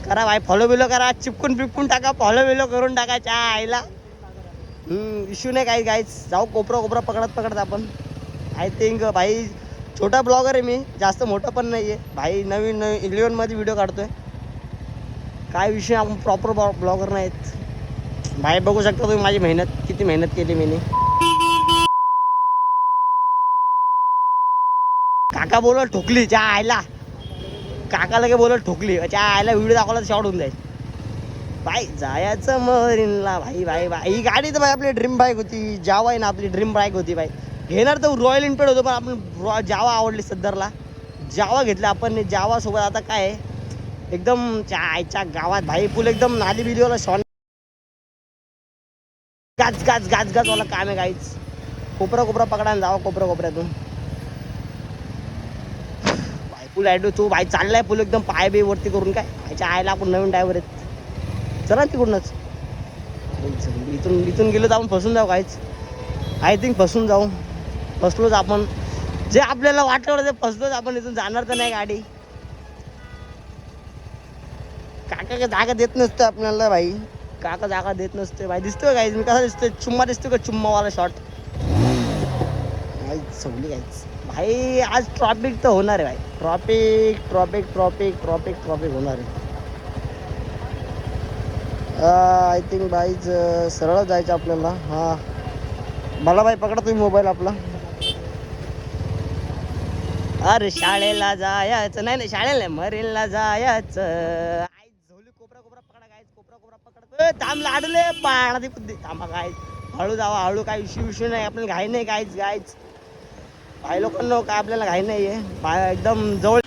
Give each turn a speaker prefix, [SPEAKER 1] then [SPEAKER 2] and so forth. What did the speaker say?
[SPEAKER 1] करा भाई, follow below करा, चिपकून पिपकून टाका, फॉलो बिलो करून टाका च्या आईला. इश्यू नाही काही गाईच. जाऊ कोपरा पकडत आपण. आय थिंक भाई छोटा ब्लॉगर आहे मी, जास्त मोठं पण नाही आहे भाई. नवीन 11मध्ये व्हिडिओ काढतोय. काय विषय, आपण प्रॉपर ब्लॉगर नाहीत भाई. बघू शकता तुम्ही माझी मेहनत, किती मेहनत केली मी. काका बोलत ठोकली च्या आईला. काका लगे बोलत ठोकली च्या आईला. व्हिडिओ दाखवला तर शॉर्ट होऊन जाईल भाई. जायचं मरीनला भाई. ही गाडी तर भाई आपली ड्रीम बाईक होती. जावा आहे ना आपली ड्रीम बाईक होती भाई. घेणार तर रॉयल एनफिल्ड होतो, पण आपण जावा आवडली सदरला. जावा घेतला आपण. जावा सोबत आता काय आहे, एकदम आईच्या गावात भाई फुल एकदम नाली बिलीवाला शॉन. गाज वाला काम आहे गाईच. कोपरा पकडायला जावा कोपऱ्यातून भाई. फुल ॲडो तो भाई चाललाय फुल एकदम पाय बे वरती करून. काय आईच्या आयला आपण नवीन ड्रायव्हर आहेत. चला तिकडूनच इथून गेलो तर आपण फसून जाऊ काहीच. आय थिंक फसलोच आपण. जे आपल्याला वाटलं ते फसलोच आपण. इथून जाणार तर नाही गाडी. काका जागा देत नसतो आपल्याला भाई. काका जागा देत नसते भाई. दिसतोय गाईज मी कसा दिसतोय, चुम्मा दिसतोय का, चुम्मावाला शॉट. सगळी गाईज भाई. आज ट्रॉफिक तर होणार आहे भाई. ट्रॉफिक होणार आहे. आय थिंक भाईज सरळ जायचं आपल्याला. हा मला भाई पकडा तुम्ही मोबाईल आपला. अरे शाळेला जायचं नाही, शाळेला नाही, मरीनला जायचं. आई झोली कोपरा पकडा गायच. कोपरा पकड. थांब लाडले पाळणा ती बुद्धी. थांबा गायच. हळू जावा हळू. काय इश्यू नाही आपल्याला. घाई नाही गायच. भाई लोकांना काय आपल्याला घाई नाहीये. एकदम जवळ